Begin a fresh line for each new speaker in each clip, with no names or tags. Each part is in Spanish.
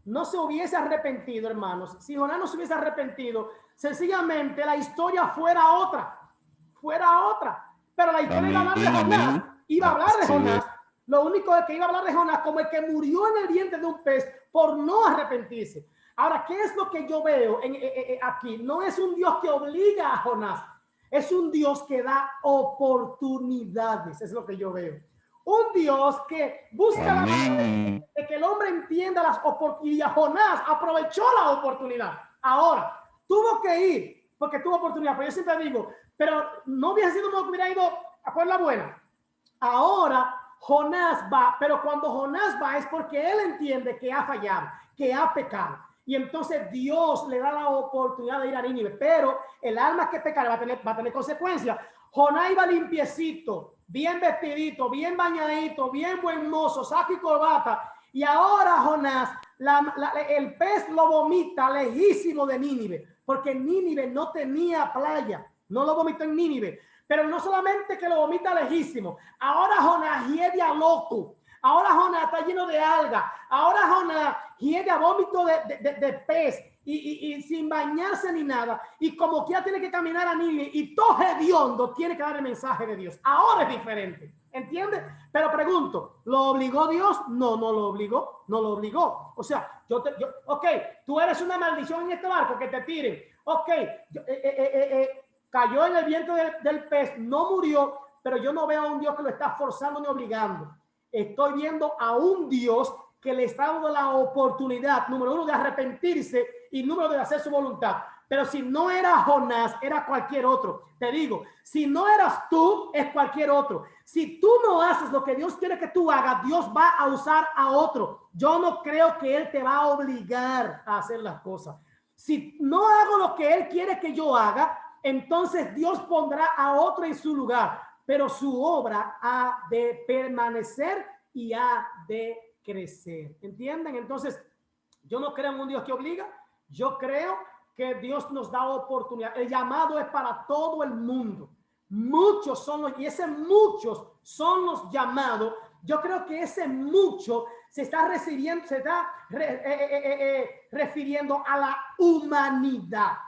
no se hubiese arrepentido, hermanos, si Jonás no se hubiese arrepentido, sencillamente la historia fuera otra. Pero la historia iba a hablar de Jonás, iba a hablar de Jonás. Lo único es que iba a hablar de Jonás como el que murió en el vientre de un pez por no arrepentirse. Ahora, ¿qué es lo que yo veo aquí? No es un Dios que obliga a Jonás, es un Dios que da oportunidades, es lo que yo veo. Un Dios que busca la manera de que el hombre entienda las oportunidades. Jonás aprovechó la oportunidad. Ahora, tuvo que ir, porque tuvo oportunidad, pero yo siempre digo, pero no hubiera sido, no hubiera ido a por la buena. Ahora Jonás va, pero cuando Jonás va es porque él entiende que ha fallado, que ha pecado. Y entonces Dios le da la oportunidad de ir a Nínive, pero el alma que peca va a tener consecuencias. Jonás iba limpiecito, bien vestidito, bien bañadito, bien buen mozo, saco y corbata. Y ahora Jonás, el pez lo vomita lejísimo de Nínive, porque Nínive no tenía playa, no lo vomitó en Nínive. Pero no solamente que lo vomita lejísimo, ahora Jonás hiede a loco, ahora Jonás está lleno de algas, ahora Jonás hiede a vómito de pez y sin bañarse ni nada, y como que ya tiene que caminar a Nínive y todo hediondo tiene que dar el mensaje de Dios. Ahora es diferente, ¿entiendes? Pero pregunto, ¿lo obligó Dios? No, no lo obligó, no lo obligó. O sea, ok, tú eres una maldición en este barco, que te tiren, ok, cayó en el vientre del pez, no murió, pero yo no veo a un Dios que lo está forzando ni obligando. Estoy viendo a un Dios que le está dando la oportunidad, número uno, de arrepentirse y número de hacer su voluntad. Pero si no era Jonás, era cualquier otro. Te digo, si no eras tú, es cualquier otro. Si tú no haces lo que Dios quiere que tú hagas, Dios va a usar a otro. Yo no creo que Él te va a obligar a hacer las cosas. Si no hago lo que Él quiere que yo haga, entonces Dios pondrá a otro en su lugar, pero su obra ha de permanecer y ha de crecer. ¿Entienden? Entonces, yo no creo en un Dios que obliga, yo creo que Dios nos da oportunidad. El llamado es para todo el mundo. Muchos son los, y ese muchos son los llamados. Yo creo que ese mucho se está refiriendo a la humanidad.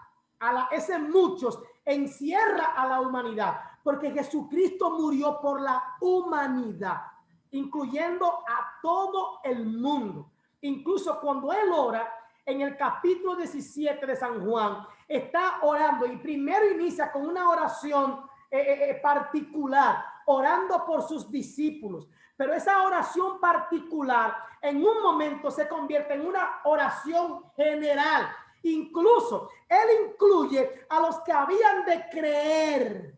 Ese muchos encierra a la humanidad, porque Jesucristo murió por la humanidad, incluyendo a todo el mundo. Incluso cuando él ora en el capítulo 17 de San Juan, está orando y primero inicia con una oración particular, orando por sus discípulos. Pero esa oración particular en un momento se convierte en una oración general. Incluso él incluye a los que habían de creer.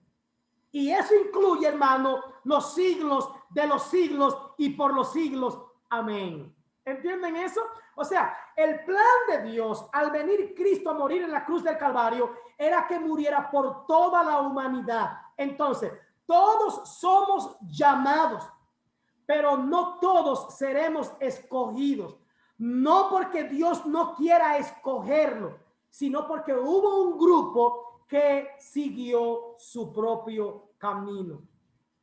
Y eso incluye, hermano, los siglos de los siglos y por los siglos. Amén. ¿Entienden eso? O sea, el plan de Dios al venir Cristo a morir en la cruz del Calvario era que muriera por toda la humanidad. Entonces, todos somos llamados, pero no todos seremos escogidos. No porque Dios no quiera escogerlo, sino porque hubo un grupo que siguió su propio camino.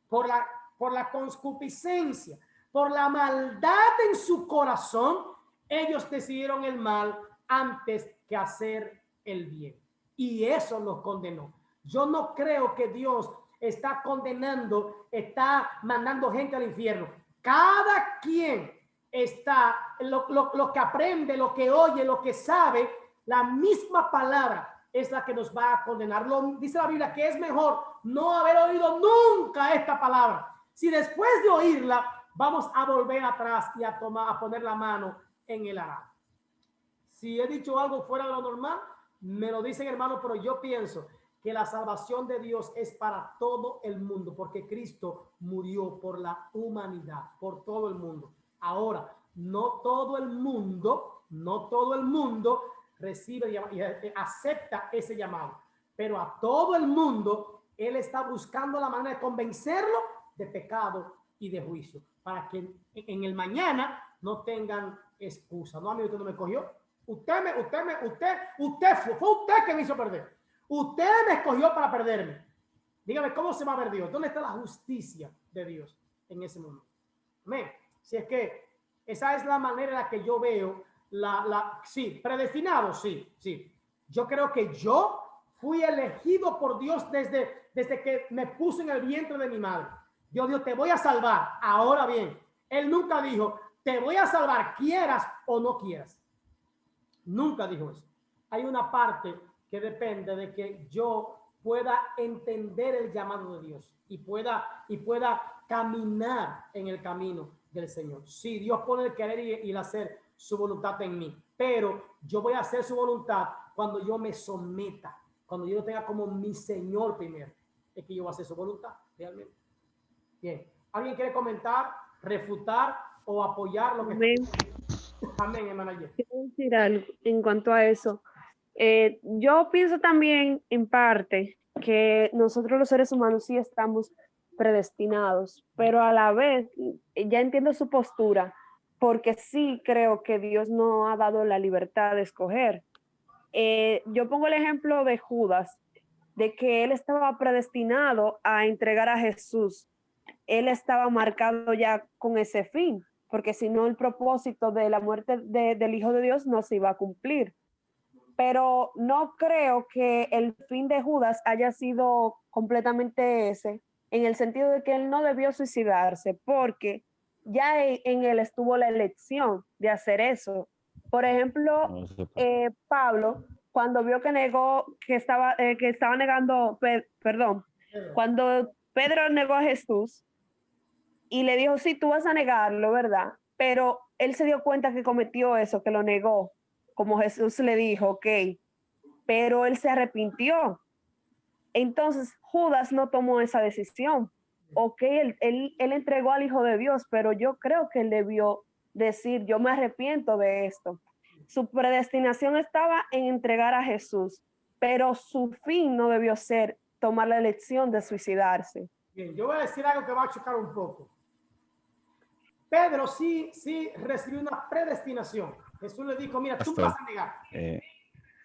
Por la concupiscencia, por la maldad en su corazón, ellos decidieron el mal antes que hacer el bien. Y eso los condenó. Yo no creo que Dios está condenando, está mandando gente al infierno. Cada quien está, lo que aprende, lo que oye, lo que sabe, la misma palabra es la que nos va a condenar. Dice la Biblia que es mejor no haber oído nunca esta palabra. Si después de oírla vamos a volver atrás y a poner la mano en el arado. Si he dicho algo fuera de lo normal, me lo dicen, hermano, pero yo pienso que la salvación de Dios es para todo el mundo, porque Cristo murió por la humanidad, por todo el mundo. Ahora, no todo el mundo recibe y acepta ese llamado, pero a todo el mundo Él está buscando la manera de convencerlo de pecado y de juicio, para que en el mañana no tengan excusa. No, amigo, usted no me cogió. Usted fue usted que me hizo perder. Usted me escogió para perderme. Dígame, ¿cómo se va a ver Dios? ¿Dónde está la justicia de Dios en ese momento? Amén. Si es que esa es la manera en la que yo veo sí, predestinado, sí, sí. Yo creo que yo fui elegido por Dios desde que me puso en el vientre de mi madre. Dios dijo, te voy a salvar. Ahora bien, Él nunca dijo, te voy a salvar, quieras o no quieras. Nunca dijo eso. Hay una parte que depende de que yo pueda entender el llamado de Dios y pueda caminar en el camino del Señor. Sí, Dios pone el querer y el hacer su voluntad en mí, pero yo voy a hacer su voluntad cuando yo me someta, cuando yo lo tenga como mi Señor primero, es que yo voy a hacer su voluntad realmente. Bien, ¿alguien quiere comentar, refutar o apoyar lo que
Amén.
Amén, hermana.
Quiero decir algo en cuanto a eso. Yo pienso también en parte que nosotros los seres humanos sí estamos predestinados, pero a la vez ya entiendo su postura, porque sí creo que Dios no ha dado la libertad de escoger. Yo pongo el ejemplo de Judas, de que él estaba predestinado a entregar a Jesús. Él estaba marcado ya con ese fin, porque si no el propósito de la muerte del Hijo de Dios no se iba a cumplir. Pero no creo que el fin de Judas haya sido completamente ese, en el sentido de que él no debió suicidarse, porque ya en él estuvo la elección de hacer eso. Por ejemplo, Pablo, cuando vio que negó, que estaba negando, perdón, cuando Pedro negó a Jesús y le dijo, sí, tú vas a negarlo, ¿verdad? Pero él se dio cuenta que cometió eso, que lo negó, como Jesús le dijo, ok, pero él se arrepintió. Entonces Judas no tomó esa decisión. Ok, él entregó al Hijo de Dios, pero yo creo que él debió decir, yo me arrepiento de esto. Su predestinación estaba en entregar a Jesús, pero su fin no debió ser tomar la elección de suicidarse.
Bien, yo voy a decir algo que va a chocar un poco. Pedro sí recibió una predestinación. Jesús le dijo, mira, tú me vas a negar.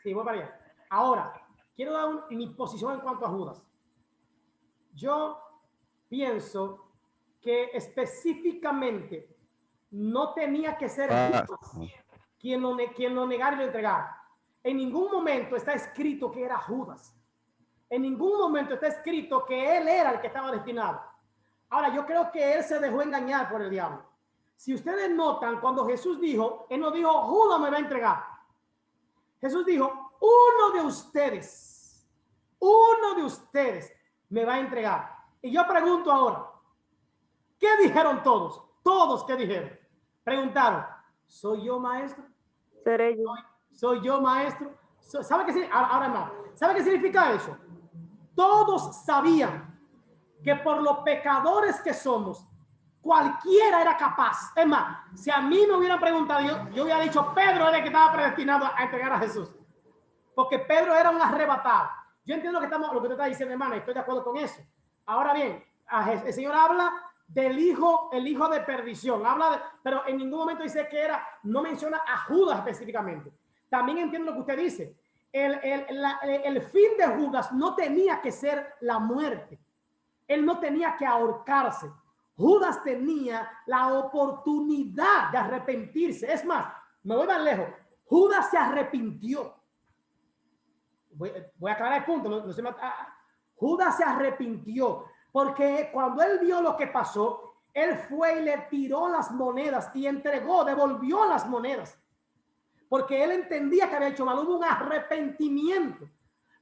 Sí, voy para allá. Ahora, quiero dar mi posición en cuanto a Judas. Yo pienso que específicamente no tenía que ser Judas quien lo negara y lo entregara. En ningún momento está escrito que era Judas. En ningún momento está escrito que él era el que estaba destinado. Ahora, yo creo que él se dejó engañar por el diablo. Si ustedes notan, cuando Jesús dijo, él no dijo, Judas me va a entregar. Jesús dijo, uno de ustedes me va a entregar. Y yo pregunto ahora, ¿qué dijeron todos? Todos, ¿qué dijeron? Preguntaron, ¿soy yo maestro?
¿Seré yo?
¿Soy yo maestro? ¿Sabe qué significa? Ahora más. ¿Sabe qué significa eso? Todos sabían que por los pecadores que somos, cualquiera era capaz. Es más, si a mí me hubieran preguntado, yo hubiera dicho, Pedro era el que estaba predestinado a entregar a Jesús. Porque Pedro era un arrebatado. Yo entiendo lo que usted está diciendo, hermano, estoy de acuerdo con eso. Ahora bien, el Señor habla del hijo, el hijo de perdición. Pero en ningún momento dice que era, no menciona a Judas específicamente. También entiendo lo que usted dice. El fin de Judas no tenía que ser la muerte. Él no tenía que ahorcarse. Judas tenía la oportunidad de arrepentirse. Es más, me voy más lejos. Judas se arrepintió. Voy a aclarar el punto. Judas se arrepintió porque cuando él vio lo que pasó, él fue y le tiró las monedas y devolvió las monedas. Porque él entendía que había hecho mal. Hubo un arrepentimiento.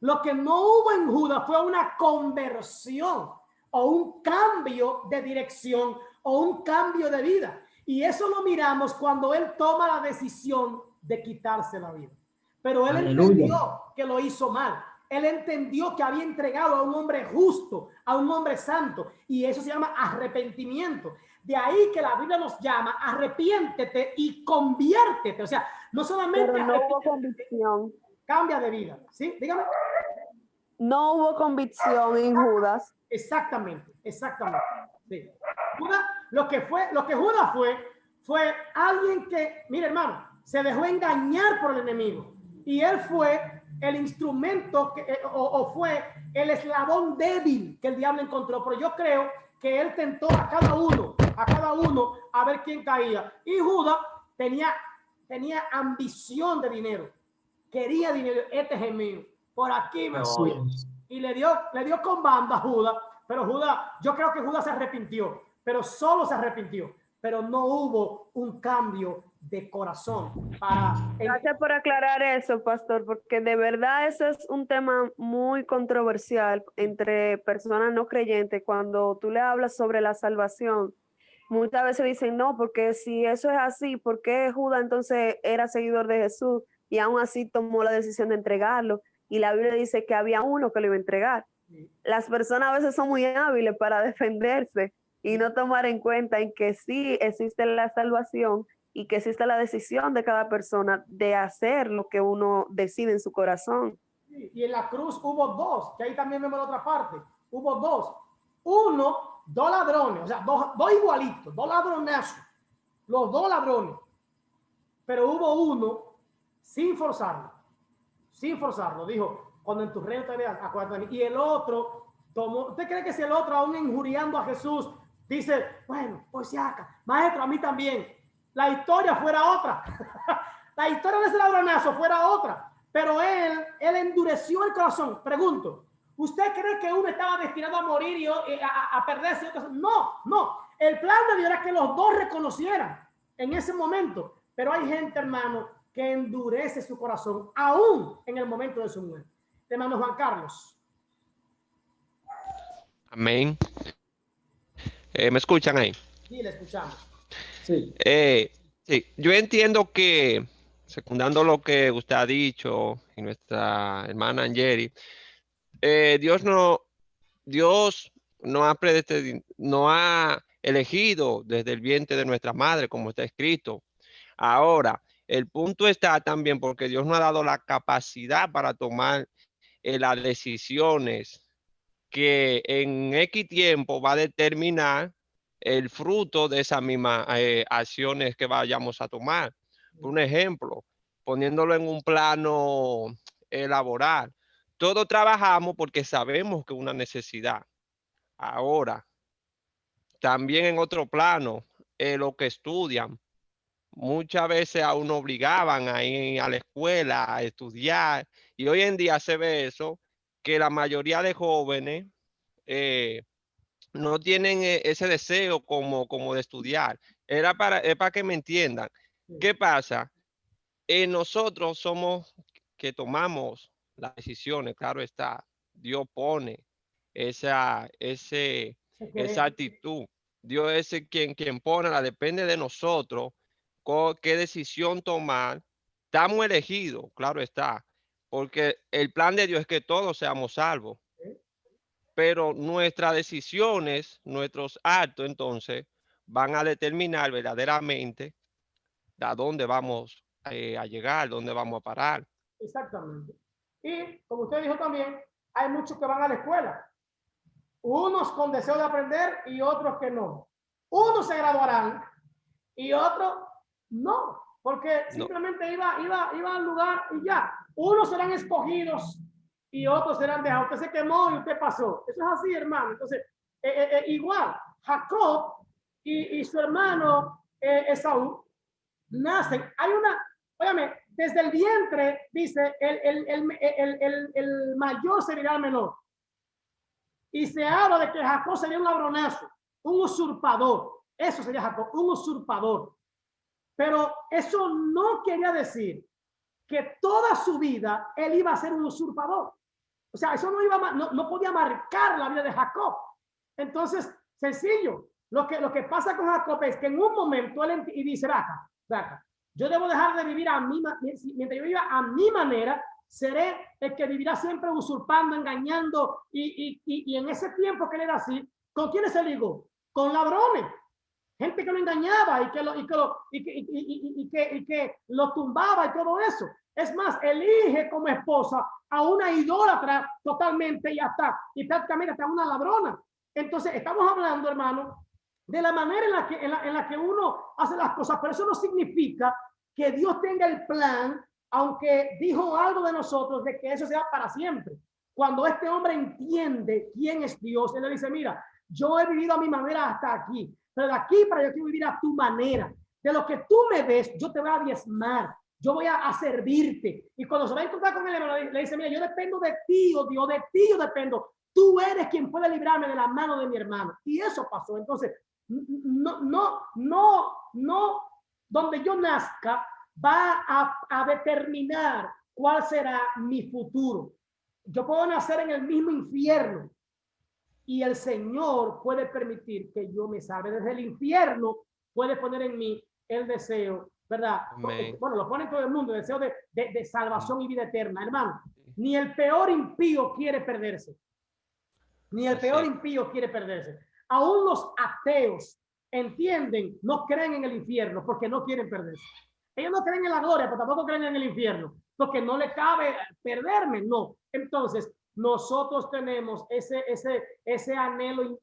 Lo que no hubo en Judas fue una conversión o un cambio de dirección o un cambio de vida. Y eso lo miramos cuando él toma la decisión de quitarse la vida. Pero él entendió que lo hizo mal. Él entendió que había entregado a un hombre justo, a un hombre santo. Y eso se llama arrepentimiento. De ahí que la Biblia nos llama arrepiéntete y conviértete. O sea, no solamente
pero no hubo convicción.
Cambia de vida. ¿Sí? Dígame.
No hubo convicción en Judas.
Exactamente. Sí. Lo que Judas fue alguien que, mire hermano, se dejó engañar por el enemigo. Y él fue el instrumento o fue el eslabón débil que el diablo encontró. Pero yo creo que él tentó a cada uno a ver quién caía. Y Judas tenía tenía ambición de dinero, quería dinero. Este es el mío, por aquí me voy. Y le dio con banda a Judas, pero Judas, yo creo que Judas se arrepintió, pero solo se arrepintió, pero no hubo un cambio de corazón.
Gracias por aclarar eso, pastor, porque de verdad ese es un tema muy controversial entre personas no creyentes. Cuando tú le hablas sobre la salvación, muchas veces dicen, no, porque si eso es así, ¿por qué Judas entonces era seguidor de Jesús y aún así tomó la decisión de entregarlo? Y la Biblia dice que había uno que lo iba a entregar. Las personas a veces son muy hábiles para defenderse y no tomar en cuenta en que sí existe la salvación y que existe la decisión de cada persona de hacer lo que uno decide en su corazón.
Y en la cruz hubo dos, que ahí también vemos la otra parte. Hubo dos. Uno, dos ladrones, o sea, dos igualitos, dos ladronazos. Los dos ladrones. Pero hubo uno sin forzarlo. Sin forzarlo. Dijo, cuando en tu reino te veas, acuérdate de mí. Y el otro tomó. ¿Usted cree que si el otro, aún injuriando a Jesús, dice, bueno, pues si acá, maestro, a mí también, la historia fuera otra? La historia de ese ladronazo fuera otra. Pero él endureció el corazón. Pregunto, ¿usted cree que uno estaba destinado a morir y a perderse? No. El plan de Dios era que los dos reconocieran en ese momento. Pero hay gente, hermano, que endurece su corazón aún en el momento de su muerte. Hermano Juan Carlos.
Amén. ¿Me escuchan ahí?
Sí, le escuchamos.
Sí. Sí, yo entiendo que, secundando lo que usted ha dicho y nuestra hermana Angeli, Dios no ha elegido desde el vientre de nuestra madre, como está escrito. Ahora, el punto está también porque Dios nos ha dado la capacidad para tomar las decisiones que en X tiempo va a determinar el fruto de esas mismas acciones que vayamos a tomar. Por un ejemplo, poniéndolo en un plano laboral, todos trabajamos porque sabemos que es una necesidad. Ahora, también en otro plano, los que estudian, muchas veces a uno obligaban a ir a la escuela a estudiar, y hoy en día se ve eso, que la mayoría de jóvenes no tienen ese deseo como de estudiar. Es para que me entiendan. ¿Qué pasa? Nosotros somos que tomamos las decisiones, claro está. Dios pone esa actitud. Dios es quien pone, depende de nosotros qué decisión tomar. Estamos elegidos, claro está, porque el plan de Dios es que todos seamos salvos. Pero nuestras decisiones, nuestros actos, entonces, van a determinar verdaderamente a dónde vamos a llegar, dónde vamos a parar.
Exactamente. Y como usted dijo también, hay muchos que van a la escuela. Unos con deseo de aprender y otros que no. Unos se graduarán y otros no, porque simplemente iba al lugar y ya. Unos serán escogidos y otros serán dejados. Usted se quemó y usted pasó. Eso es así, hermano. Entonces, igual, Jacob y su hermano Esaú nacen. Hay una, óyame, desde el vientre dice el mayor servirá al menor. Y se habla de que Jacob sería un ladronazo, un usurpador. Eso sería Jacob, un usurpador. Pero eso no quería decir que toda su vida él iba a ser un usurpador. O sea, eso no podía marcar la vida de Jacob. Entonces, sencillo. Lo que pasa con Jacob es que en un momento él y dice, Raca, yo debo dejar de vivir mientras yo viva a mi manera, seré el que vivirá siempre usurpando, engañando, y en ese tiempo que él era así, ¿con quiénes se ligó? Con ladrones, gente que lo engañaba y que lo tumbaba y todo eso. Es más, elige como esposa a una idólatra totalmente y prácticamente hasta una ladrona. Entonces, estamos hablando, hermano, de la manera en la que uno hace las cosas, pero eso no significa que Dios tenga el plan, aunque dijo algo de nosotros, de que eso sea para siempre. Cuando este hombre entiende quién es Dios, él le dice, mira, yo he vivido a mi manera hasta aquí, pero de aquí para yo quiero vivir a tu manera. de lo que tú me des, yo te voy a diezmar, yo voy a servirte. Y cuando se va a encontrar con el hermano, le dice, mira, yo dependo de ti, oh Dios, de ti yo dependo. Tú eres quien puede librarme de la mano de mi hermano. Y eso pasó. Entonces, no, donde yo nazca va a determinar cuál será mi futuro. Yo puedo nacer en el mismo infierno y el Señor puede permitir que yo me salve desde el infierno, puede poner en mí el deseo, ¿verdad? Porque, bueno, lo pone todo el mundo, el deseo de salvación y vida eterna, hermano. Ni el peor impío quiere perderse. Ni el peor impío quiere perderse. Aún los ateos entienden, no creen en el infierno porque no quieren perderse. Ellos no creen en la gloria, pero tampoco creen en el infierno, porque no le cabe perderme, no. Entonces, nosotros tenemos ese anhelo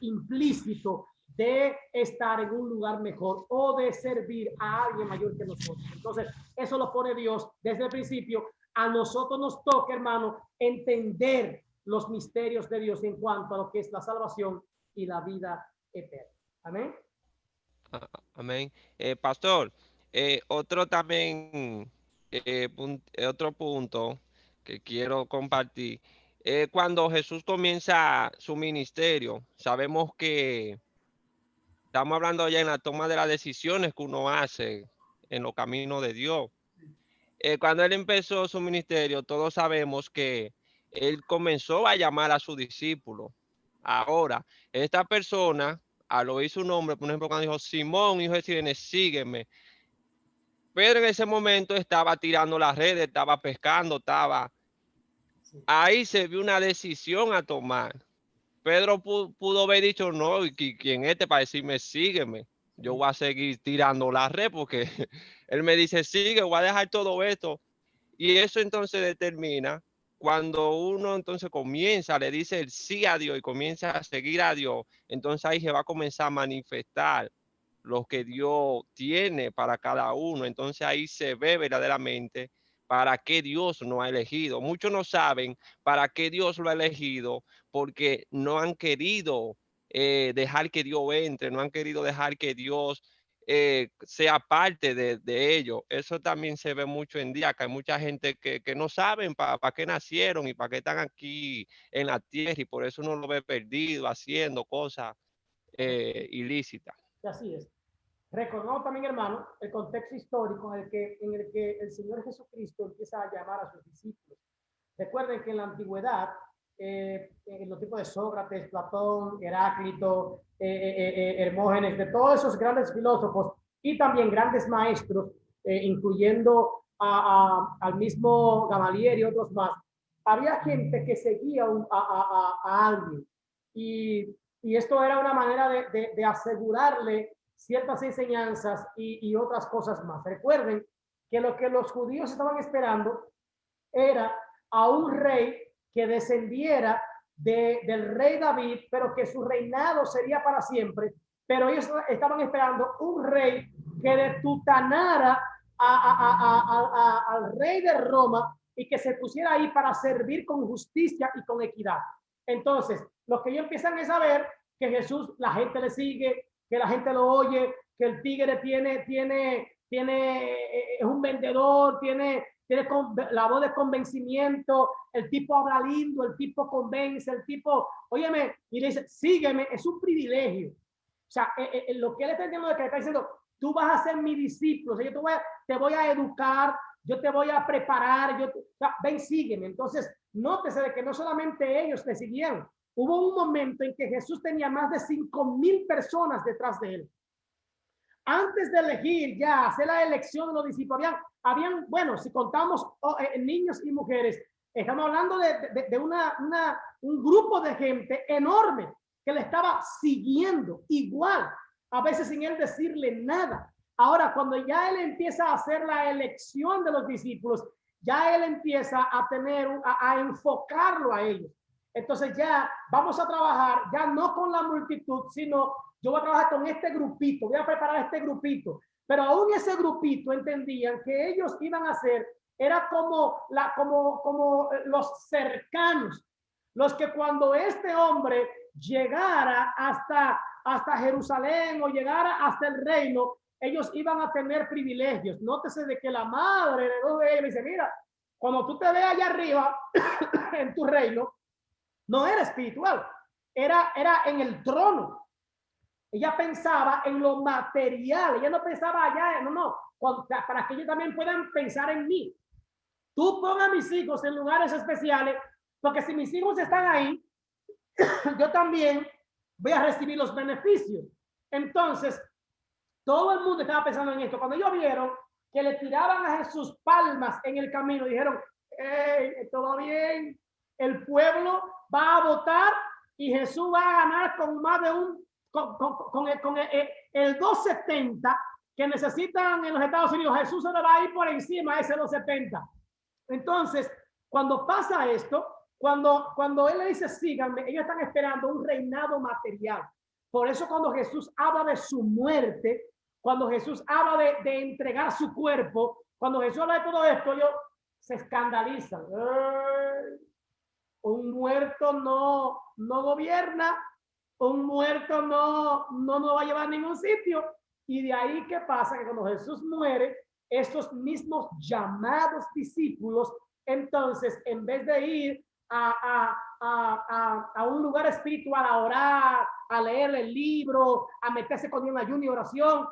implícito de estar en un lugar mejor o de servir a alguien mayor que nosotros. Entonces, eso lo pone Dios desde el principio. A nosotros nos toca, hermano, entender los misterios de Dios en cuanto a lo que es la salvación y la vida eterna. Amén.
Amén. Pastor, otro también, otro punto que quiero compartir. Cuando Jesús comienza su ministerio, sabemos que estamos hablando ya en la toma de las decisiones que uno hace en los caminos de Dios. Cuando él empezó su ministerio, todos sabemos que él comenzó a llamar a sus discípulos. Ahora, esta persona, al oír su nombre, por ejemplo, cuando dijo Simón, hijo de Sirene, sígueme. Pedro en ese momento estaba tirando las redes, estaba pescando, ahí se vio una decisión a tomar. Pedro pudo haber dicho, no, ¿y quién es este para decirme sígueme? Yo voy a seguir tirando la red porque él me dice, sigue, voy a dejar todo esto. Y eso entonces determina cuando uno entonces comienza, le dice el sí a Dios y comienza a seguir a Dios, entonces ahí se va a comenzar a manifestar lo que Dios tiene para cada uno. Entonces ahí se ve verdaderamente para qué Dios nos ha elegido. Muchos no saben para qué Dios lo ha elegido porque no han querido dejar que Dios entre, no han querido dejar que Dios sea parte de ello. Eso también se ve mucho en día, que hay mucha gente que no saben para qué nacieron y para qué están aquí en la tierra y por eso uno lo ve perdido haciendo cosas ilícitas.
Así es. Recordamos también, hermano, el contexto histórico en el que el Señor Jesucristo empieza a llamar a sus discípulos. Recuerden que en la antigüedad, en los tipos de Sócrates, Platón, Heráclito, Hermógenes, de todos esos grandes filósofos y también grandes maestros, incluyendo al mismo Gamaliel y otros más, había gente que seguía a alguien y esto era una manera de asegurarle ciertas enseñanzas y otras cosas más. Recuerden que lo que los judíos estaban esperando era a un rey que descendiera del rey David, pero que su reinado sería para siempre. Pero ellos estaban esperando un rey que detutanara al rey de Roma y que se pusiera ahí para servir con justicia y con equidad. Entonces, lo que ellos empiezan es saber que Jesús, la gente le sigue, que la gente lo oye, que el tigre es un vendedor, tiene la voz de convencimiento, el tipo habla lindo, el tipo convence, el tipo, óyeme, y le dice, sígueme, es un privilegio. O sea, lo que él está entendiendo es que le está diciendo, tú vas a ser mi discípulo, o sea, yo te voy a educar, yo te voy a preparar, o sea, ven, sígueme. Entonces, nótese de que no solamente ellos le siguieron, hubo un momento en que Jesús tenía más de 5,000 personas detrás de él. Antes de elegir ya, hacer la elección de los discípulos, habían, bueno, si contamos niños y mujeres, estamos hablando de un grupo de gente enorme que le estaba siguiendo igual, a veces sin él decirle nada. Ahora, cuando ya él empieza a hacer la elección de los discípulos, ya él empieza a enfocarlo a ellos. Entonces ya vamos a trabajar, ya no con la multitud, sino yo voy a trabajar con este grupito, voy a preparar este grupito. Pero aún ese grupito entendían que ellos iban a ser, era como los cercanos, los que cuando este hombre llegara hasta Jerusalén o llegara hasta el reino, ellos iban a tener privilegios. Nótese de que la madre de dos de ellos dice, mira, cuando tú te veas allá arriba en tu reino, no era espiritual, era en el trono. Ella pensaba en lo material, ella no pensaba allá, no, para que ellos también puedan pensar en mí. Tú pon a mis hijos en lugares especiales, porque si mis hijos están ahí, yo también voy a recibir los beneficios. Entonces, todo el mundo estaba pensando en esto. Cuando ellos vieron que le tiraban a Jesús palmas en el camino, dijeron, hey, todo bien, el pueblo va a votar y Jesús va a ganar con más de con el 270 que necesitan en los Estados Unidos. Jesús se le va a ir por encima de ese 270. Entonces, cuando pasa esto, cuando él le dice síganme, ellos están esperando un reinado material. Por eso cuando Jesús habla de su muerte, cuando Jesús habla de entregar su cuerpo, cuando Jesús habla de todo esto, ellos se escandalizan. Un muerto no gobierna, un muerto no va a llevar a ningún sitio. Y de ahí que pasa que cuando Jesús muere, estos mismos llamados discípulos, entonces, en vez de ir a un lugar espiritual, a orar, a leer el libro, a meterse con un ayuno y oración,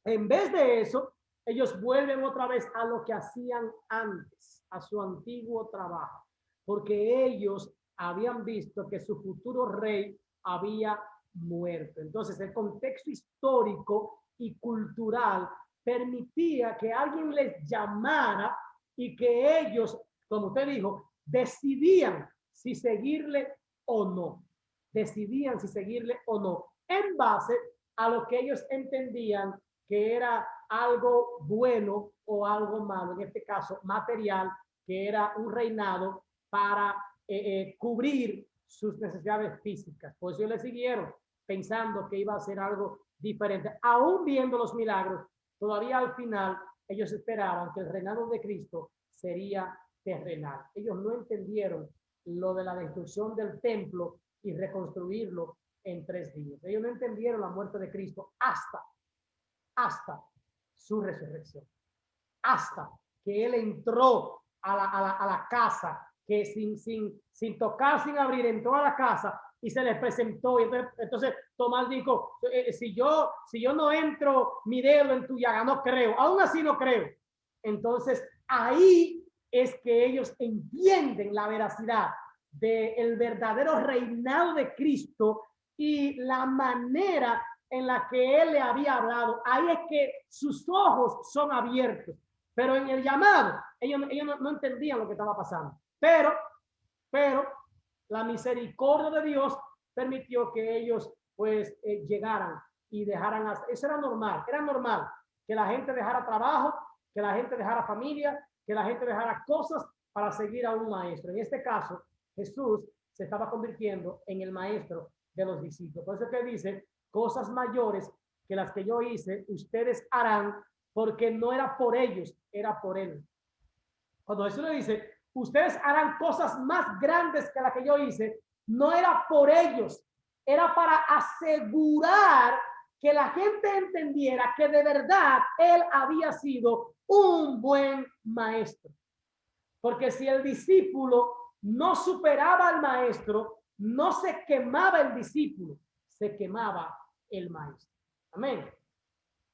en vez de eso, ellos vuelven otra vez a lo que hacían antes, a su antiguo trabajo, porque ellos habían visto que su futuro rey había muerto. Entonces, el contexto histórico y cultural permitía que alguien les llamara y que ellos, como usted dijo, decidían si seguirle o no. Decidían si seguirle o no, en base a lo que ellos entendían que era algo bueno o algo malo, en este caso material, que era un reinado para cubrir sus necesidades físicas. Por eso ellos le siguieron pensando que iba a ser algo diferente. Aún viendo los milagros, todavía al final ellos esperaban que el reinado de Cristo sería terrenal. Ellos no entendieron lo de la destrucción del templo y reconstruirlo en 3 días. Ellos no entendieron la muerte de Cristo hasta su resurrección, hasta que él entró a la casa, que sin tocar, sin abrir, entró a la casa y se les presentó. Y entonces Tomás dijo, si yo no entro mi dedo en tu llaga, no creo, aún así no creo. Entonces ahí es que ellos entienden la veracidad del verdadero reinado de Cristo y la manera en la que él le había hablado. Ahí es que sus ojos son abiertos, pero en el llamado ellos no entendían lo que estaba pasando, pero la misericordia de Dios permitió que ellos pues llegaran y dejaran eso. Era normal que la gente dejara trabajo, que la gente dejara familia, que la gente dejara cosas para seguir a un maestro. En este caso, Jesús se estaba convirtiendo en el maestro de los discípulos. Por eso que dice, cosas mayores que las que yo hice, ustedes harán, porque no era por ellos, era por él. Cuando Jesús le dice, ustedes harán cosas más grandes que las que yo hice, no era por ellos, era para asegurar que la gente entendiera que de verdad él había sido un buen maestro. Porque si el discípulo no superaba al maestro, no se quemaba el discípulo, se quemaba el maestro. Amén.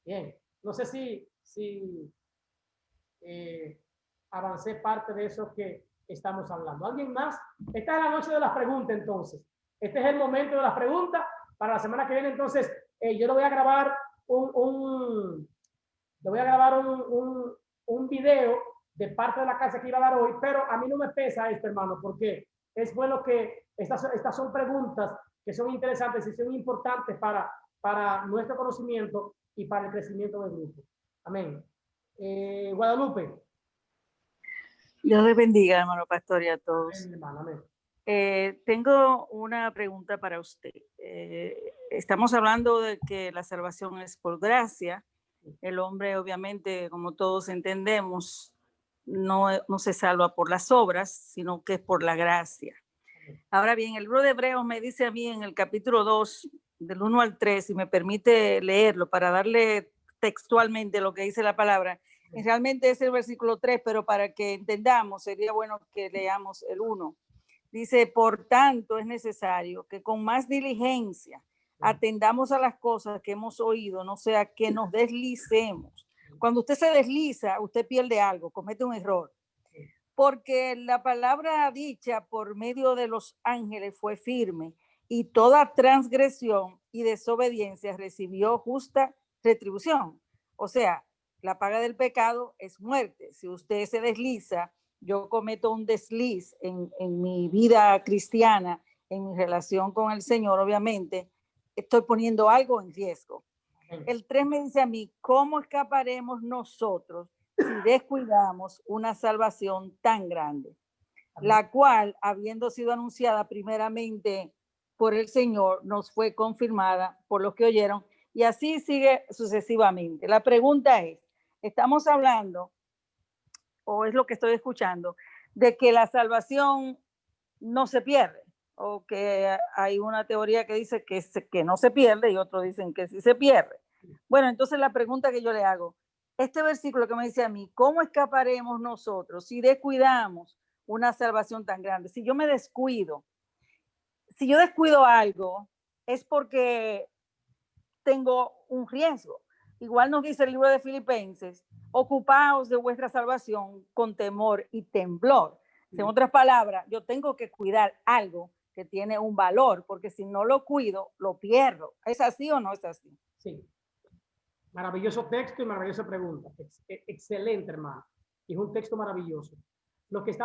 Bien, no sé si avancé parte de eso que estamos hablando. ¿Alguien más? Esta es la noche de las preguntas, entonces. Este es el momento de las preguntas. Para la semana que viene, entonces, yo le voy a grabar un video de parte de la clase que iba a dar hoy, pero a mí no me pesa esto, hermano, porque es bueno que estas son preguntas que son interesantes y son importantes para nuestro conocimiento y para el crecimiento del grupo. Amén. Guadalupe.
Dios les bendiga, hermano pastor, y a todos.
Amén, hermano, amén.
Tengo una pregunta para usted. Estamos hablando de que la salvación es por gracia. El hombre, obviamente, como todos entendemos, no se salva por las obras, sino que es por la gracia. Ahora bien, el libro de Hebreos me dice a mí en el capítulo 2, del 1 al 3, si me permite leerlo para darle textualmente lo que dice la palabra. Realmente es el versículo 3, pero para que entendamos, sería bueno que leamos el 1. Dice, por tanto, es necesario que con más diligencia atendamos a las cosas que hemos oído, no sea que nos deslicemos. Cuando usted se desliza, usted pierde algo, comete un error. Porque la palabra dicha por medio de los ángeles fue firme, y toda transgresión y desobediencia recibió justa retribución. O sea, la paga del pecado es muerte. Si usted se desliza, yo cometo un desliz en mi vida cristiana, en mi relación con el Señor, obviamente, estoy poniendo algo en riesgo. El 3 me dice a mí, ¿cómo escaparemos nosotros si descuidamos una salvación tan grande? La cual, habiendo sido anunciada primeramente por el Señor, nos fue confirmada por los que oyeron, y así sigue sucesivamente. La pregunta es, ¿estamos hablando, o es lo que estoy escuchando, de que la salvación no se pierde? O que hay una teoría que dice que no se pierde y otros dicen que sí se pierde. Bueno, entonces la pregunta que yo le hago, este versículo que me dice a mí, ¿cómo escaparemos nosotros si descuidamos una salvación tan grande? Si yo me descuido, si yo descuido algo, es porque tengo un riesgo. Igual nos dice el libro de Filipenses, ocupaos de vuestra salvación con temor y temblor. En otras palabras, yo tengo que cuidar algo que tiene un valor, porque si no lo cuido, lo pierdo. ¿Es así o no es así?
Sí. Maravilloso texto y maravillosa pregunta. Excelente, hermano. Y es un texto maravilloso. Lo que yo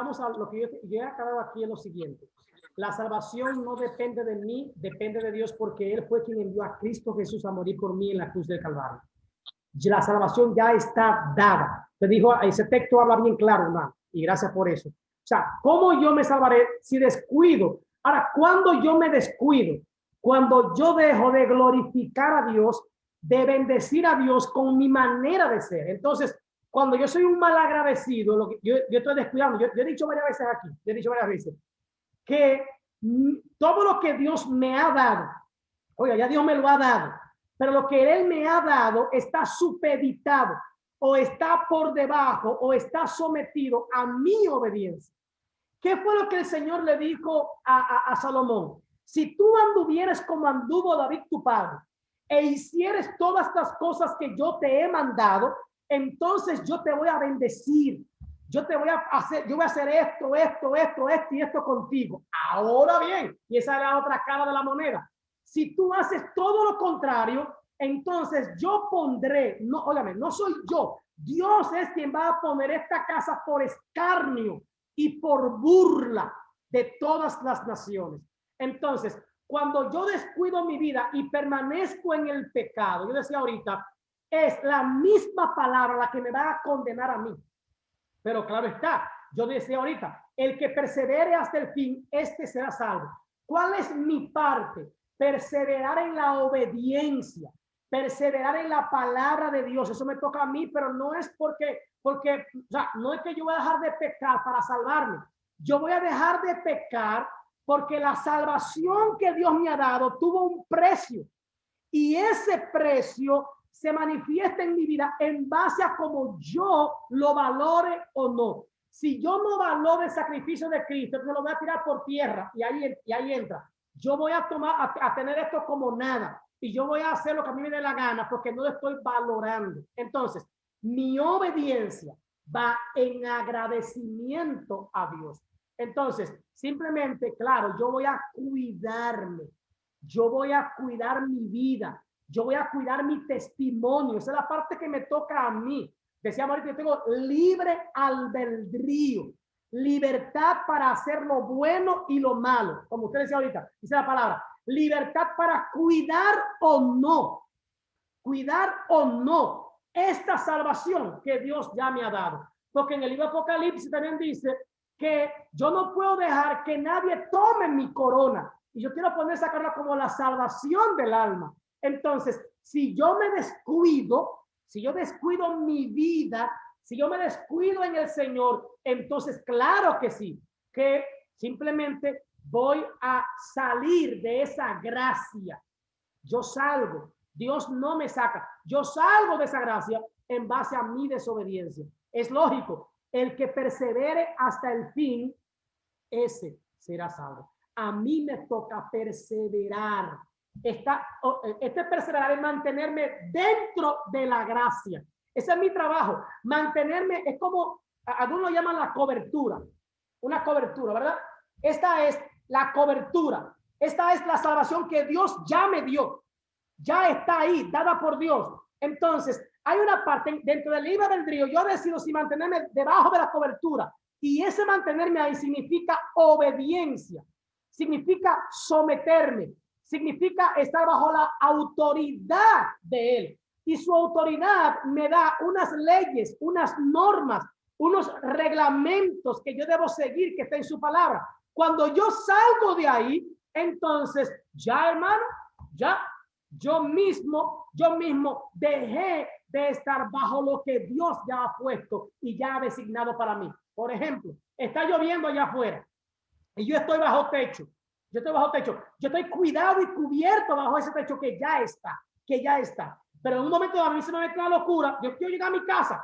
he aclarado aquí es lo siguiente. La salvación no depende de mí, depende de Dios, porque Él fue quien envió a Cristo Jesús a morir por mí en la cruz del Calvario. La salvación ya está dada. Te dijo, ese texto habla bien claro, hermano, y gracias por eso. O sea, ¿cómo yo me salvaré si descuido? Ahora, ¿cuándo yo me descuido? Cuando yo dejo de glorificar a Dios, de bendecir a Dios con mi manera de ser. Entonces, cuando yo soy un mal agradecido, yo estoy descuidando. Yo he dicho varias veces aquí, que todo lo que Dios me ha dado, oiga, ya Dios me lo ha dado, pero lo que Él me ha dado está supeditado, o está por debajo, o está sometido a mi obediencia. ¿Qué fue lo que el Señor le dijo a Salomón? Si tú anduvieres como anduvo David tu padre, e hicieres todas estas cosas que yo te he mandado, entonces yo te voy a bendecir. Yo voy a hacer esto y esto contigo. Ahora bien, y esa es la otra cara de la moneda. Si tú haces todo lo contrario, entonces yo pondré, no, óigame, no soy yo, Dios es quien va a poner esta casa por escarnio y por burla de todas las naciones. Entonces, cuando yo descuido mi vida y permanezco en el pecado, yo decía ahorita, es la misma palabra la que me va a condenar a mí. Pero claro está, yo decía ahorita, el que persevere hasta el fin, este será salvo. ¿Cuál es mi parte? Perseverar en la obediencia, perseverar en la palabra de Dios. Eso me toca a mí, pero no es porque o sea, no es que yo voy a dejar de pecar para salvarme. Yo voy a dejar de pecar porque la salvación que Dios me ha dado tuvo un precio, y ese precio se manifiesta en mi vida en base a cómo yo lo valore o no. Si yo no valoro el sacrificio de Cristo, me lo voy a tirar por tierra, y ahí entra. Yo voy a tener esto como nada, y yo voy a hacer lo que a mí me dé la gana porque no lo estoy valorando. Entonces, mi obediencia va en agradecimiento a Dios. Entonces, simplemente, claro, yo voy a cuidarme, yo voy a cuidar mi vida, yo voy a cuidar mi testimonio. Esa es la parte que me toca a mí. Decíamos ahorita, yo tengo libre albedrío, libertad para hacer lo bueno y lo malo. Como usted decía ahorita, dice la palabra, libertad para cuidar o no esta salvación que Dios ya me ha dado. Porque en el libro de Apocalipsis también dice que yo no puedo dejar que nadie tome mi corona. Y yo quiero poner esa corona como la salvación del alma. Entonces, si yo me descuido, si yo descuido mi vida, si yo me descuido en el Señor, entonces claro que sí, que simplemente voy a salir de esa gracia. Yo salgo, Dios no me saca. Yo salgo de esa gracia en base a mi desobediencia. Es lógico. El que persevere hasta el fin, ese será salvo. A mí me toca perseverar. Este perseverar es mantenerme dentro de la gracia. Ese es mi trabajo. Mantenerme, es como, algunos lo llaman la cobertura. Una cobertura, ¿verdad? Esta es la cobertura. Esta es la salvación que Dios ya me dio. Ya está ahí, dada por Dios. Entonces, hay una parte dentro del libre albedrío. Yo decido si mantenerme debajo de la cobertura. Y ese mantenerme ahí significa obediencia. Significa someterme. Significa estar bajo la autoridad de Él. Y su autoridad me da unas leyes, unas normas, unos reglamentos que yo debo seguir, que está en su palabra. Cuando yo salgo de ahí, entonces, ya hermano, ya yo mismo dejé de estar bajo lo que Dios ya ha puesto y ya ha designado para mí. Por ejemplo, está lloviendo allá afuera y yo estoy bajo techo. Yo estoy cuidado y cubierto bajo ese techo que ya está. Pero en un momento a mí se me mete una locura. Yo quiero llegar a mi casa.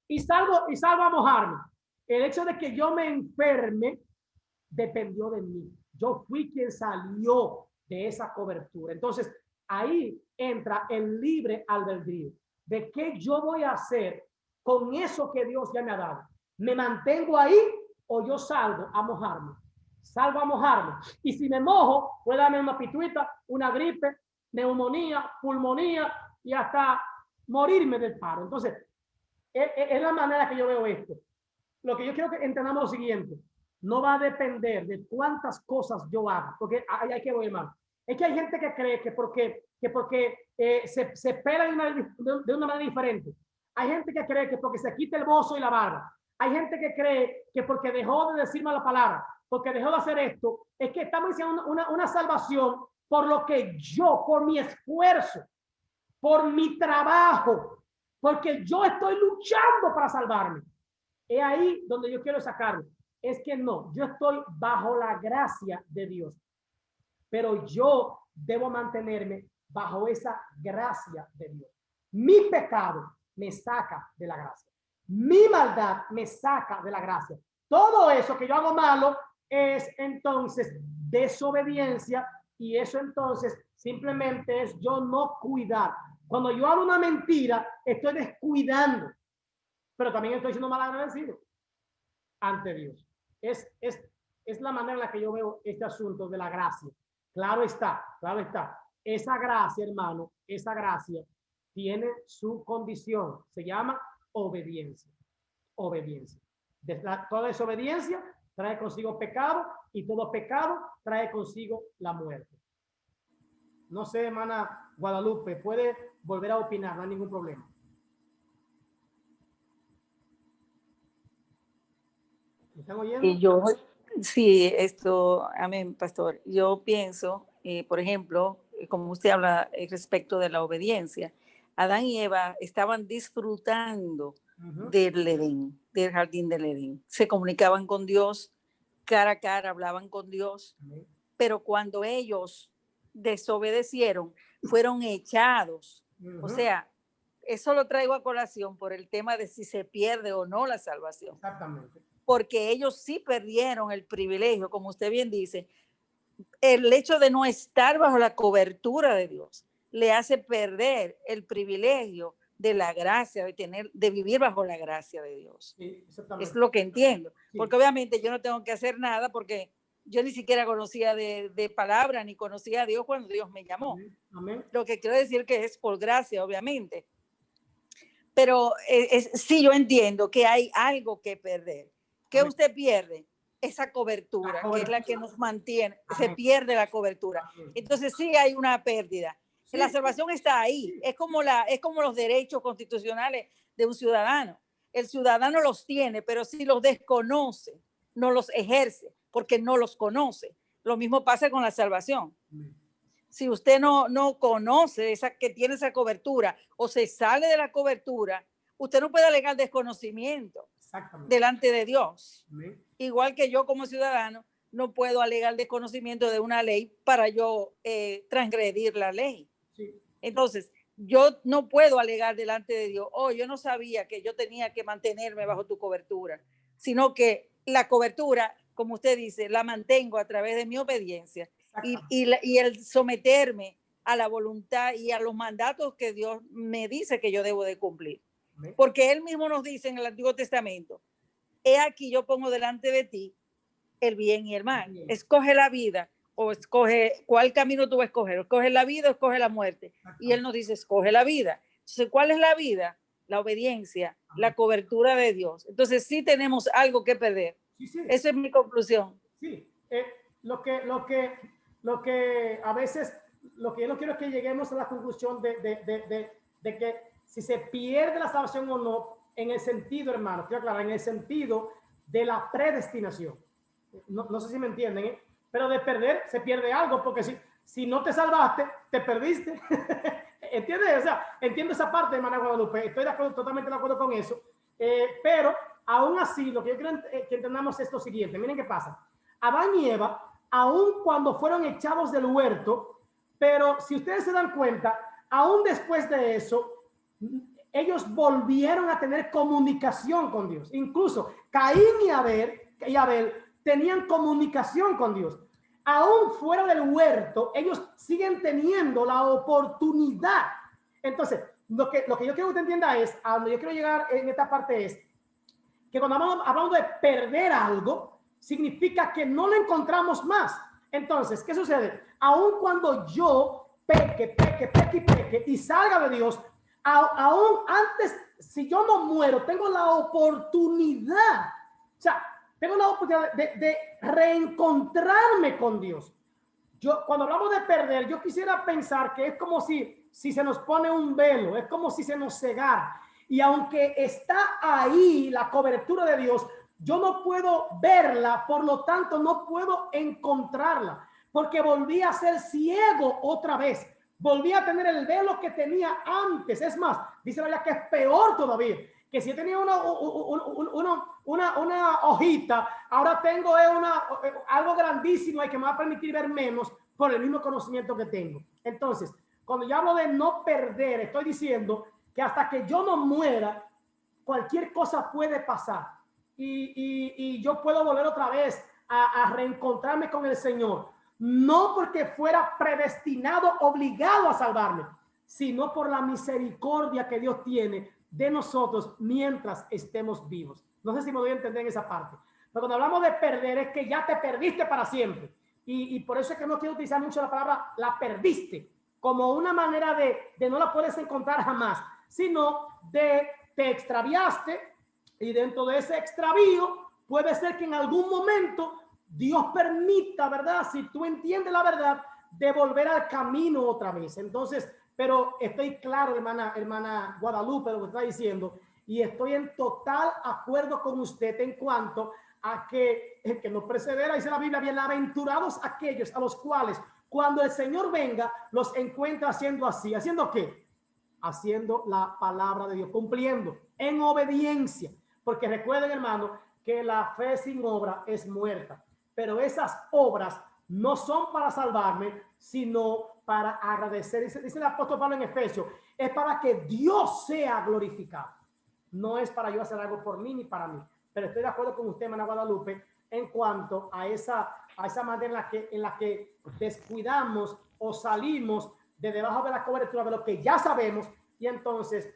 Y salgo a mojarme. El hecho de que yo me enferme dependió de mí. Yo fui quien salió de esa cobertura. Entonces, ahí entra el libre albedrío. ¿De qué yo voy a hacer con eso que Dios ya me ha dado? ¿Me mantengo ahí o yo salgo a mojarme? Y si me mojo, puede darme una pituita, una gripe, neumonía, pulmonía y hasta morirme del paro. Entonces, es la manera que yo veo esto. Lo que yo quiero que entendamos lo siguiente. No va a depender de cuántas cosas yo haga, porque hay que ver más. Es que hay gente que cree que porque se pela de una manera diferente. Hay gente que cree que porque se quita el bozo y la barba. Hay gente que cree que porque dejó de decir mala palabra, porque dejó de hacer esto, es que estamos diciendo una salvación por lo que yo, por mi esfuerzo, por mi trabajo, porque yo estoy luchando para salvarme. Es ahí donde yo quiero sacarlo. Es que no, yo estoy bajo la gracia de Dios, pero yo debo mantenerme bajo esa gracia de Dios. Mi pecado me saca de la gracia. Mi maldad me saca de la gracia. Todo eso que yo hago malo es entonces desobediencia, y eso entonces simplemente es yo no cuidar. Cuando yo hago una mentira, estoy descuidando, pero también estoy siendo mal agradecido ante Dios. Es la manera en la que yo veo este asunto de la gracia. Claro está. Esa gracia, hermano, esa gracia tiene su condición. Se llama obediencia. Toda desobediencia trae consigo pecado, y todo pecado trae consigo la muerte. No sé, hermana Guadalupe, puede volver a opinar, no hay ningún problema. ¿Me están oyendo?
Y yo, sí, amén, pastor. Yo pienso, por ejemplo, como usted habla respecto de la obediencia, Adán y Eva estaban disfrutando del Edén, del jardín del Edén. Se comunicaban con Dios cara a cara, hablaban con Dios, pero cuando ellos desobedecieron, fueron echados. O sea, eso lo traigo a colación por el tema de si se pierde o no la salvación.
Exactamente.
Porque ellos sí perdieron el privilegio, como usted bien dice. El hecho de no estar bajo la cobertura de Dios le hace perder el privilegio de la gracia, de vivir bajo la gracia de Dios. Sí, es lo que entiendo. Sí. Porque obviamente yo no tengo que hacer nada, porque yo ni siquiera conocía de palabra, ni conocía a Dios cuando Dios me llamó. Amén. Lo que quiero decir que es por gracia, obviamente. Pero sí, yo entiendo que hay algo que perder. ¿Qué usted pierde? Esa cobertura, que es la que nos mantiene. Amén. Se pierde la cobertura. Amén. Entonces sí hay una pérdida. Sí. La salvación está ahí. Es como los derechos constitucionales de un ciudadano. El ciudadano los tiene, pero si los desconoce, no los ejerce, porque no los conoce. Lo mismo pasa con la salvación. Amén. Si usted no conoce que tiene esa cobertura o se sale de la cobertura, usted no puede alegar desconocimiento delante de Dios. Amén. Igual que yo como ciudadano no puedo alegar desconocimiento de una ley para yo transgredir la ley.
Sí.
Entonces, yo no puedo alegar delante de Dios, oh, yo no sabía que yo tenía que mantenerme bajo tu cobertura, sino que la cobertura, como usted dice, la mantengo a través de mi obediencia y el someterme a la voluntad y a los mandatos que Dios me dice que yo debo de cumplir. Porque Él mismo nos dice en el Antiguo Testamento, he aquí yo pongo delante de ti el bien y el mal. Escoge la vida o escoge cuál camino tú vas a escoger. Escoge la vida o escoge la muerte. Y Él nos dice, escoge la vida. Entonces, ¿cuál es la vida? La obediencia, la cobertura de Dios. Entonces, sí tenemos algo que perder.
Sí, sí.
Esa es mi conclusión.
Sí, lo que a veces, lo que yo no quiero es que lleguemos a la conclusión de que si se pierde la salvación o no, en el sentido, hermano, quiero aclarar, en el sentido de la predestinación. No sé si me entienden, ¿eh? Pero de perder se pierde algo, porque si no te salvaste, te perdiste. ¿Entiendes? O sea, entiendo esa parte, hermana Guadalupe, estoy de acuerdo, totalmente de acuerdo con eso, pero aún así, lo que yo quiero que entendamos es lo siguiente. Miren qué pasa. Adán y Eva, aún cuando fueron echados del huerto, pero si ustedes se dan cuenta, aún después de eso, ellos volvieron a tener comunicación con Dios. Incluso Caín y Abel tenían comunicación con Dios. Aún fuera del huerto, ellos siguen teniendo la oportunidad. Entonces, lo que yo quiero que usted entienda es, a donde yo quiero llegar en esta parte es, que cuando hablamos de perder algo, significa que no lo encontramos más. Entonces, ¿qué sucede? Aun cuando yo peque y salga de Dios, aún antes, si yo no muero, tengo la oportunidad, o sea, tengo la oportunidad de reencontrarme con Dios. Cuando hablamos de perder, yo quisiera pensar que es como si se nos pone un velo, es como si se nos cegara. Y aunque está ahí la cobertura de Dios, yo no puedo verla, por lo tanto no puedo encontrarla, porque volví a ser ciego otra vez. Volví a tener el velo que tenía antes. Es más, dice la Biblia que es peor todavía, que si yo tenía una hojita, ahora tengo algo grandísimo y que me va a permitir ver menos por el mismo conocimiento que tengo. Entonces, cuando yo hablo de no perder, estoy diciendo que hasta que yo no muera, cualquier cosa puede pasar. Y yo puedo volver otra vez a reencontrarme con el Señor. No porque fuera predestinado, obligado a salvarme, sino por la misericordia que Dios tiene de nosotros mientras estemos vivos. No sé si me doy a entender en esa parte. Pero cuando hablamos de perder, es que ya te perdiste para siempre. Y por eso es que no quiero utilizar mucho la palabra la perdiste, como una manera de no la puedes encontrar jamás, sino de te extraviaste, y dentro de ese extravío puede ser que en algún momento Dios permita, ¿verdad? Si tú entiendes la verdad, de volver al camino otra vez. Entonces, pero estoy claro, hermana Guadalupe, lo que está diciendo, y estoy en total acuerdo con usted en cuanto a que el que no persevera, dice la Biblia, bienaventurados aquellos a los cuales cuando el Señor venga, los encuentra haciendo así. ¿Haciendo qué? Haciendo la palabra de Dios, cumpliendo en obediencia. Porque recuerden, hermano, que la fe sin obra es muerta. Pero esas obras no son para salvarme, sino para agradecer. Dice el apóstol Pablo en Efesios, es para que Dios sea glorificado. No es para yo hacer algo por mí ni para mí. Pero estoy de acuerdo con usted, hermana Guadalupe, en cuanto a esa manera en la que descuidamos o salimos de debajo de la cobertura de lo que ya sabemos y entonces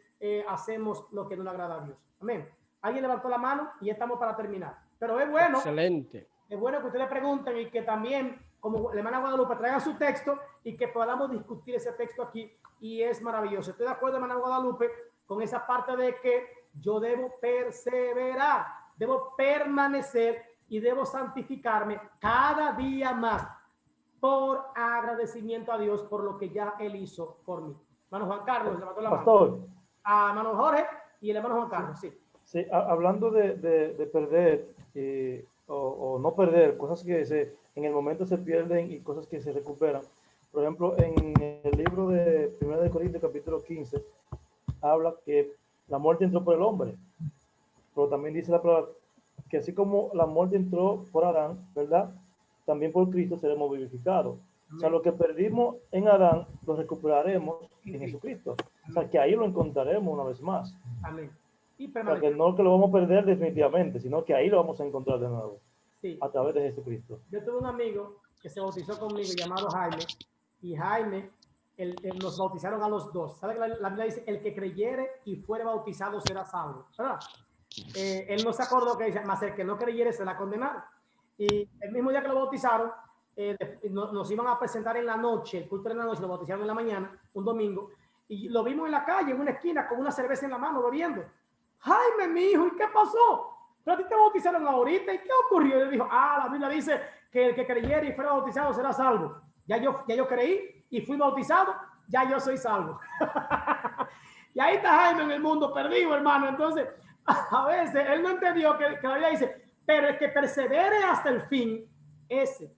hacemos lo que no le agrada a Dios. Amén. Alguien levantó la mano y ya estamos para terminar. Pero es bueno.
Excelente.
Es bueno que ustedes pregunten y que también, como la hermana Guadalupe, traigan su texto y que podamos discutir ese texto aquí. Y es maravilloso. Estoy de acuerdo, hermana Guadalupe, con esa parte de que yo debo perseverar, debo permanecer y debo santificarme cada día más por agradecimiento a Dios por lo que ya Él hizo por mí. Hermano Juan Carlos, levantó la mano.
Pastor.
A hermano Jorge y el hermano Juan Carlos, sí.
Sí, hablando de perder o no perder, cosas que en el momento se pierden y cosas que se recuperan. Por ejemplo, en el libro de 1 Corintios capítulo 15, habla que la muerte entró por el hombre, pero también dice la palabra que así como la muerte entró por Adán, ¿verdad? También por Cristo seremos vivificados. O sea, lo que perdimos en Adán, lo recuperaremos en Jesucristo. O sea, que ahí lo encontraremos una vez más.
Amén. Y
O sea, que no que lo vamos a perder definitivamente, sino que ahí lo vamos a encontrar de nuevo,
sí.
a través de Jesucristo.
Yo tuve un amigo que se bautizó conmigo llamado Jaime, y Jaime, nos bautizaron a los dos. ¿Sabe que la Biblia dice, el que creyere y fuere bautizado será salvo? ¿Verdad? Él no se acordó que dice, más el que no creyere será condenado. Y el mismo día que lo bautizaron, nos iban a presentar en la noche, el culto de la noche, lo bautizaron en la mañana, un domingo, y lo vimos en la calle, en una esquina, con una cerveza en la mano, bebiendo. Jaime, mi hijo, ¿y qué pasó? Pero a ti te bautizaron ahorita, ¿y qué ocurrió? Y él dijo, la Biblia dice que el que creyere y fuera bautizado será salvo. Ya yo creí y fui bautizado, ya yo soy salvo. Y ahí está Jaime en el mundo perdido, hermano. Entonces, a veces él no entendió que la Biblia dice, pero el que persevere hasta el fin, ese,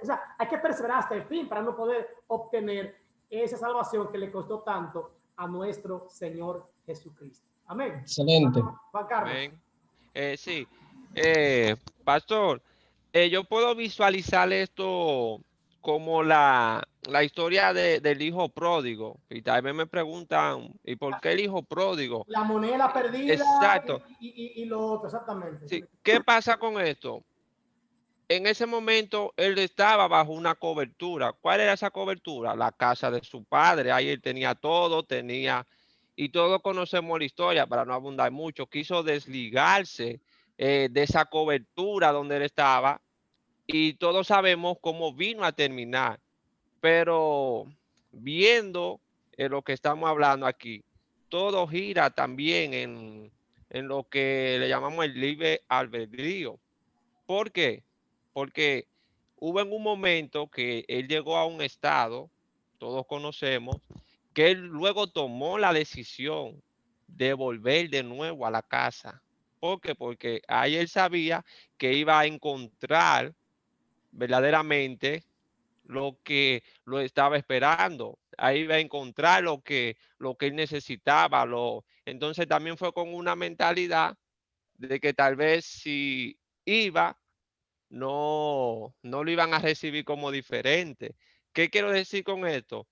o sea, hay que perseverar hasta el fin para no poder obtener esa salvación que le costó tanto a nuestro Señor Jesucristo. Amén.
Excelente.
Juan Carlos.
Amén. Sí, pastor, yo puedo visualizar esto como la historia del hijo pródigo. Y también me preguntan, ¿y por qué el hijo pródigo?
La moneda perdida.
Exacto.
Y lo otro, exactamente.
Sí. ¿Qué pasa con esto? En ese momento él estaba bajo una cobertura. ¿Cuál era esa cobertura? La casa de su padre. Ahí él tenía todo, y todos conocemos la historia, para no abundar mucho. Quiso desligarse de esa cobertura donde él estaba, y todos sabemos cómo vino a terminar. Pero viendo lo que estamos hablando aquí, todo gira también en lo que le llamamos el libre albedrío. ¿Por qué? Porque hubo en un momento que él llegó a un estado, todos conocemos, que él luego tomó la decisión de volver de nuevo a la casa. ¿Por qué? Porque ahí él sabía que iba a encontrar verdaderamente lo que lo estaba esperando. Ahí iba a encontrar lo que él necesitaba. Entonces también fue con una mentalidad de que tal vez si iba, no lo iban a recibir como diferente. ¿Qué quiero decir con esto?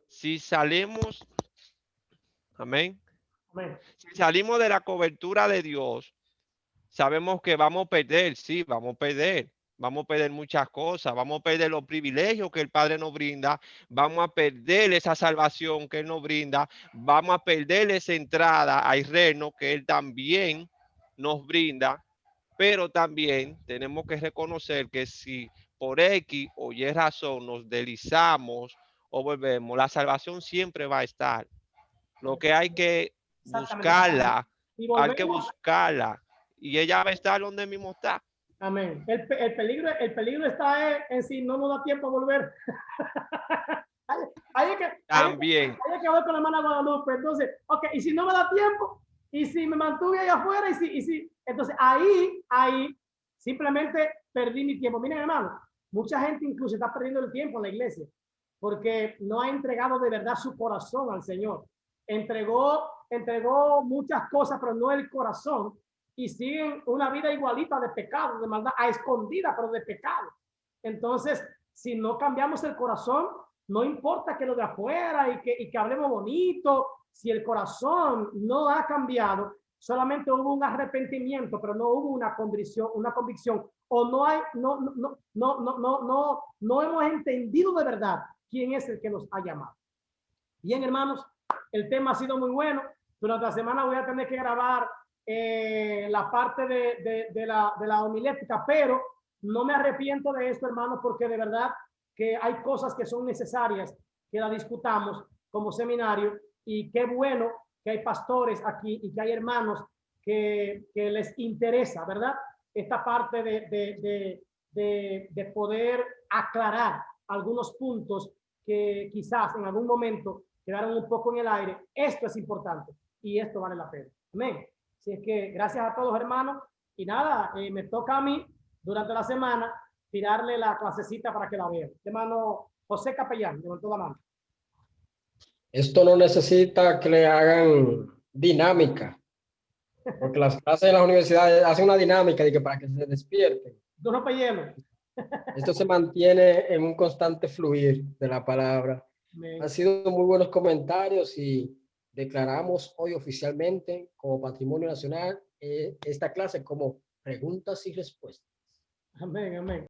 Si salimos, amén, si salimos de la cobertura de Dios, sabemos que vamos a perder, sí, vamos a perder muchas cosas, vamos a perder los privilegios que el Padre nos brinda, vamos a perder esa salvación que Él nos brinda, vamos a perder esa entrada al reino que Él también nos brinda. Pero también tenemos que reconocer que si por X o Y razón nos deslizamos o volvemos, la salvación siempre va a estar. Lo que hay que buscarla, hay que buscarla, y ella va a estar donde mismo está.
Amén. El peligro está en si no nos da tiempo a volver. Hay que hablar con la hermana Guadalupe. Entonces, ok, y si no me da tiempo, y si me mantuve ahí afuera, y si, entonces ahí simplemente perdí mi tiempo. Miren, hermano, mucha gente incluso está perdiendo el tiempo en la iglesia porque no ha entregado de verdad su corazón al Señor. Entregó muchas cosas, pero no el corazón, y siguen una vida igualita de pecado, de maldad, a escondida, pero de pecado. Entonces, si no cambiamos el corazón, no importa que lo de afuera y que hablemos bonito, si el corazón no ha cambiado, solamente hubo un arrepentimiento, pero no hubo una convicción, o no hemos entendido de verdad quién es el que nos ha llamado. Bien, hermanos, el tema ha sido muy bueno. Durante la semana voy a tener que grabar la parte de la homilética, pero no me arrepiento de esto, hermanos, porque de verdad que hay cosas que son necesarias que la discutamos como seminario, y qué bueno que hay pastores aquí y que hay hermanos que les interesa, ¿verdad? Esta parte de poder aclarar algunos puntos que quizás en algún momento quedaron un poco en el aire. Esto es importante y esto vale la pena. Amén. Así es que gracias a todos, hermanos. Y nada, me toca a mí durante la semana tirarle la clasecita para que la vean. Hermano José Capellán, levantó la mano.
Esto no necesita que le hagan dinámica, porque las clases de las universidades hacen una dinámica de que para que se despierten.
Dos rompehielos.
Esto se mantiene en un constante fluir de la palabra.
Amén.
Han sido muy buenos comentarios y declaramos hoy oficialmente como Patrimonio Nacional esta clase como preguntas y respuestas.
Amén, amén.